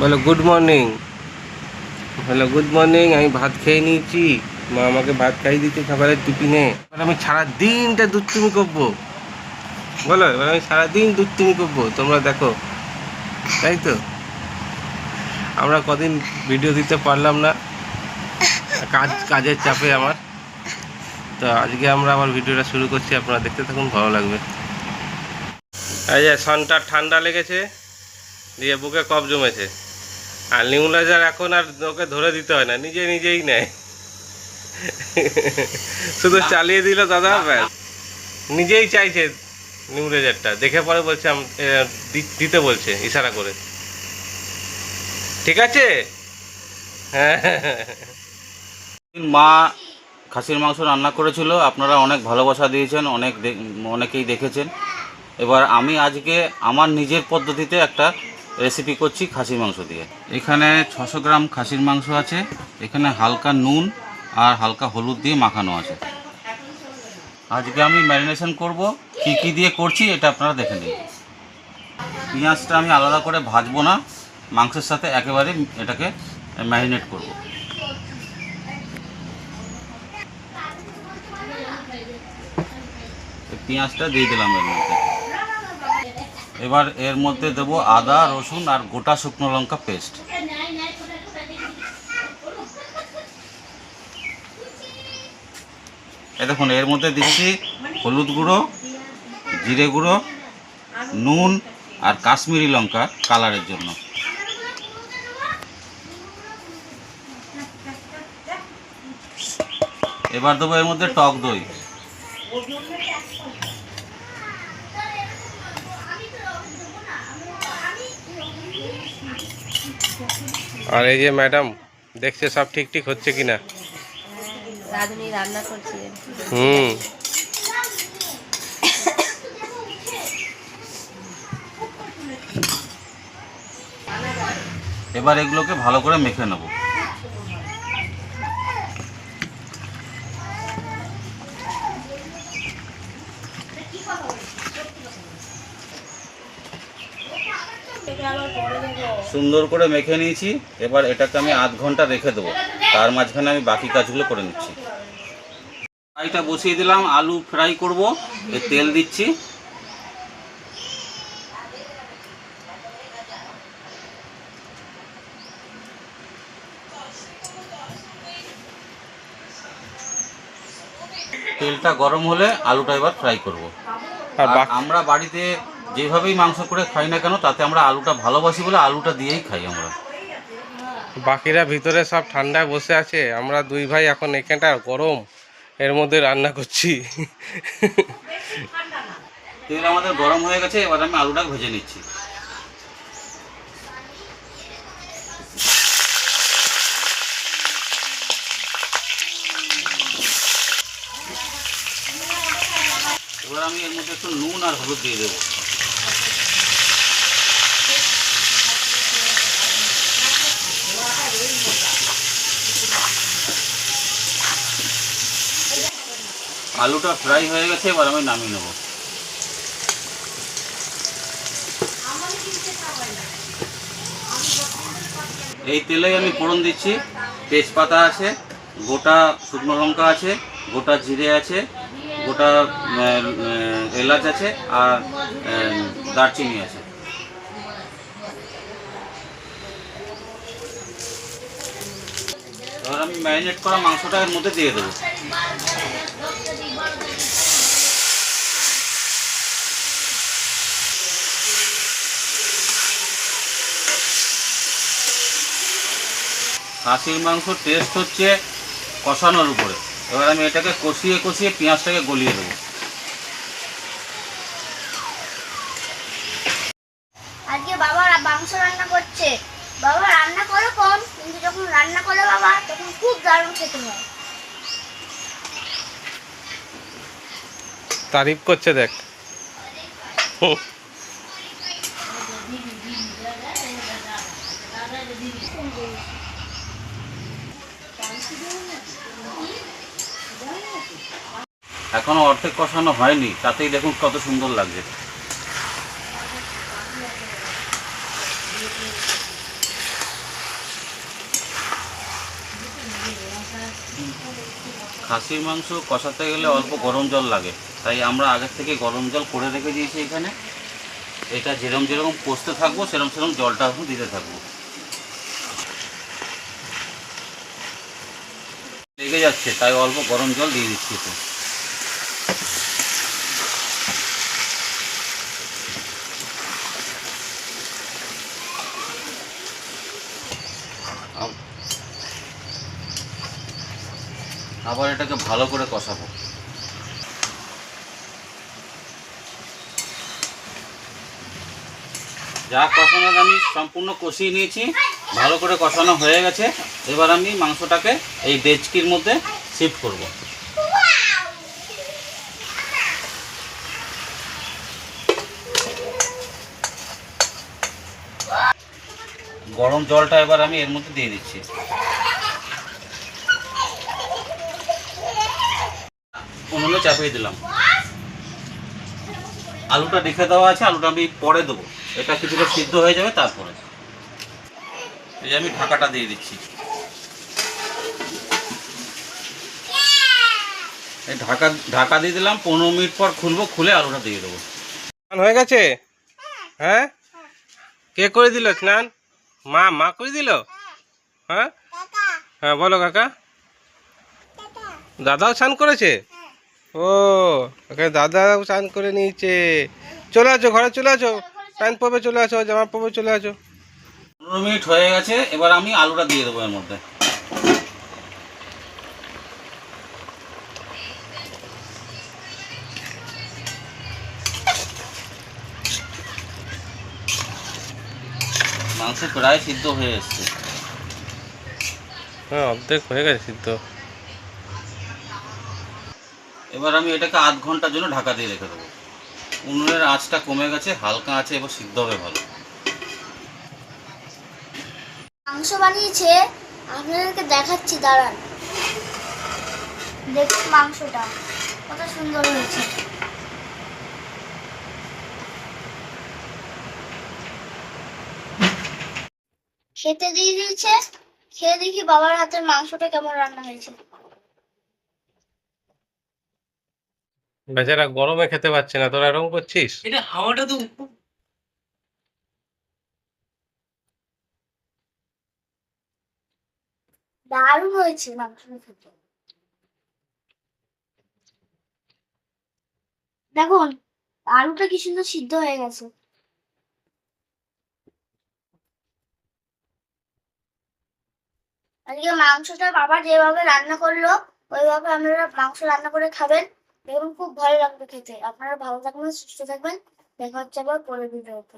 বলো good morning. Hello good morning. আমি ভাত খেয়ে নিয়েছি, মা আমাকে ভাত খাইয়ে দিচ্ছে সকালের টিফিনে। এবার আমি সারাদিনটা দুষ্টুমি করবো। বলো এবার আমি সারাদিন দুষ্টুমি করবো, তোমরা দেখো। তাই তো, আমরা কদিন ভিডিও দিতে পারলাম না, কাজের চাপে আমার। তো আজকে আমরা আবার ভিডিওটা শুরু করছি, আপনারা দেখতে থাকুন, ভালো লাগবে। এই যে সনটা ঠান্ডা লেগেছে, দিয়ে বুকে কফ জমেছে। আর নিউলাইজার এখন আর ওকে ধরে দিতে হয় না, নিজেই নেয়। শুধু চালিয়ে দিল দাদা, ব্যাস নিজেই চাইছে নিউলাইজারটা। দেখে পরে বলছে দিতে বলছে ইশারা করে। ঠিক আছে। হ্যাঁ, মা খাসির মাংস রান্না করেছিল, আপনারা অনেক ভালোবাসা দিয়েছেন, অনেকেই দেখেছেন। এবার আমি আজকে আমার নিজের পদ্ধতিতে একটা রেসিপি করছি খাসির মাংস দিয়ে। এখানে 600 গ্রাম খাসির মাংস আছে, এখানে হালকা নুন আর হালকা হলুদ দিয়ে মাখানো আছে। আজকে আমি ম্যারিনেশন করব, কী দিয়ে করছি এটা আপনারা দেখে নিন। পেঁয়াজটা আমি আলাদা করে ভাজবো না, মাংসের সাথে একেবারে এটাকে ম্যারিনেট করব। পেঁয়াজটা দিয়ে দিলাম এর মধ্যে। এবার এর মধ্যে দেবো আদা, রসুন আর গোটা শুকনো লঙ্কা পেস্ট। দেখুন এর মধ্যে দিচ্ছি হলুদ গুঁড়ো, জিরে গুঁড়ো, নুন আর কাশ্মীরি লঙ্কা কালারের জন্য। এবার দেবো এর মধ্যে টক দই। আর এই যে ম্যাডাম দেখছে সব ঠিক হচ্ছে কিনা। রাঁধুনি রান্না করছে। এবার এগুলোকে ভালো করে মেখে নেব। সুন্দর করে মেখে নিয়েছি, এবার এটাকে আমি আধ ঘন্টা রেখে দেবো। তার মাঝখানে আমি বাকি কাজগুলো করে নিচ্ছি। ফ্রাইটা বসিয়ে দিলাম, আলু ফ্রাই করব। তেল দিচ্ছি, তেলটা গরম হলে আলুটা এবার ফ্রাই করব। আর আমরা বাড়িতে যেভাবেই মাংস করে খাই না কেন, তাতে আমরা আলুটা ভালোবাসি বলে আলুটা দিয়েই খাই আমরা। বাকিরা ভিতরে সব ঠান্ডায় বসে আছে, আমরা দুই ভাই এখন এখানটা গরম, এর মধ্যে রান্না করছি। তেল আমাদের গরম হয়ে গেছে, এবার আমি আলুটা ভেজে নিচ্ছি। এবার আমি এর মধ্যে একটু নুন আর হলুদ দিয়ে দেবো। আলুটা ফ্রাই হয়ে গেছে, এবার আমি নামিয়ে নেব। এই তেলেই আমি ফোড়ন দিচ্ছি। তেজপাতা আছে, গোটা শুকনো লঙ্কা আছে, গোটা জিরে আছে, গোটা এলাচ আছে আর দারচিনি আছে। এবার আমি ম্যারিনেট করা মাংসটা এর মধ্যে দিয়ে দেবো। খাসির মাংস টেস্ট হচ্ছে কষানোর উপরে। এবার আমি এটাকে কষিয়ে পেঁয়াজটাকে গলিয়ে দেবো। আজকে বাবা মাংস রান্না করছে। বাবা রান্না করে কম, কিন্তু যখন রান্না করে বাবা তখন খুব দারুণ খেতে হয়। তারিফ করছে দেখ। এখনো অর্ধেক কষানো হয়নি, তাতেই দেখুন কত সুন্দর লাগছে। খাসির মাংস কষাতে গেলে অল্প গরম জল লাগে, তাই আমরা আগের থেকে গরম জল করে রেখে দিয়েছি এখানে। এটা যেরকম যেরকম কষতে থাকবো সেরকম সেরকম জলটা এখন দিতে থাকবো। লেগে যাচ্ছে তাই অল্প গরম জল দিয়ে দিচ্ছি তো। আবার এটাকে ভালো করে কষাবো। যা কষানোর আমি সম্পূর্ণ কষিয়ে নিয়েছি, ভালো করে কষানো হয়ে গেছে। এবার আমি মাংসটাকে এই ডেচকির মধ্যে শিফট করব। গরম জলটা এবার আমি এর মধ্যে দিয়ে দিচ্ছি। উনুনে চাপিয়ে দিলাম। আলুটা রেখে দেওয়া আছে, আলুটা আমি পরে দেবো, এটা কিছুটা সিদ্ধ হয়ে যাবে তারপরে। এই যে আমি ঢাকাটা দিয়ে দিচ্ছি। এই ঢাকা দিয়ে দিলাম। 15 মিনিট পর খুলবো, খুলে আলুটা দিয়ে দেবো। স্নান হয়ে গেছে? হ্যাঁ, কে করে দিল স্নান? মা করে দিল? হ্যাঁ হ্যাঁ, বলো কাকা। দাদাও স্নান করেছে? ও, এখানে দাদাও স্নান করে নিয়েছে। চলে আসো, ঘরে চলে আসো, প্যান্ট পরবে চলে আসো, জামা পরবে চলে আসো। 15 মিনিট হয়ে গেছে, এবার আমি আলুটা দিয়ে দেবো এর মধ্যে। মাংস প্রায় সিদ্ধ হয়ে এসছে। হ্যাঁ, অর্ধেক হয়ে গেছে সিদ্ধ। এবার আমি এটাকে আধ ঘন্টার জন্য ঢাকা দিয়ে রেখে দেবো। উনুনের আঁচটা কমে গেছে, হালকা আছে, এবার সিদ্ধ হবে ভালো। মাংস বানিয়েছে, আপনাদেরকে দেখাচ্ছি, দাঁড়ান। দেখুন মাংসটা কত সুন্দর হয়েছে। খেতে দিয়ে দিয়েছে, খেয়ে দেখি বাবার হাতের মাংসটা কেমন রান্না হয়েছে। বেচারা গরমে খেতে পাচ্ছে না, তোরা এরকম করছিস? এটা হাওয়াটা তো দারুণ হয়েছে মাংসটা খেতে। দেখুন আলুটা কি সুন্দর সিদ্ধ হয়ে গেছে। আজকে মাংসটা বাবা যেভাবে রান্না করলো ওইভাবে আপনারা মাংস রান্না করে খাবেন, দেখুন খুব ভালো লাগবে খেতে। আপনারা ভালো থাকবেন, সুস্থ থাকবেন। দেখা হচ্ছে আবার পরের ভিডিওতে।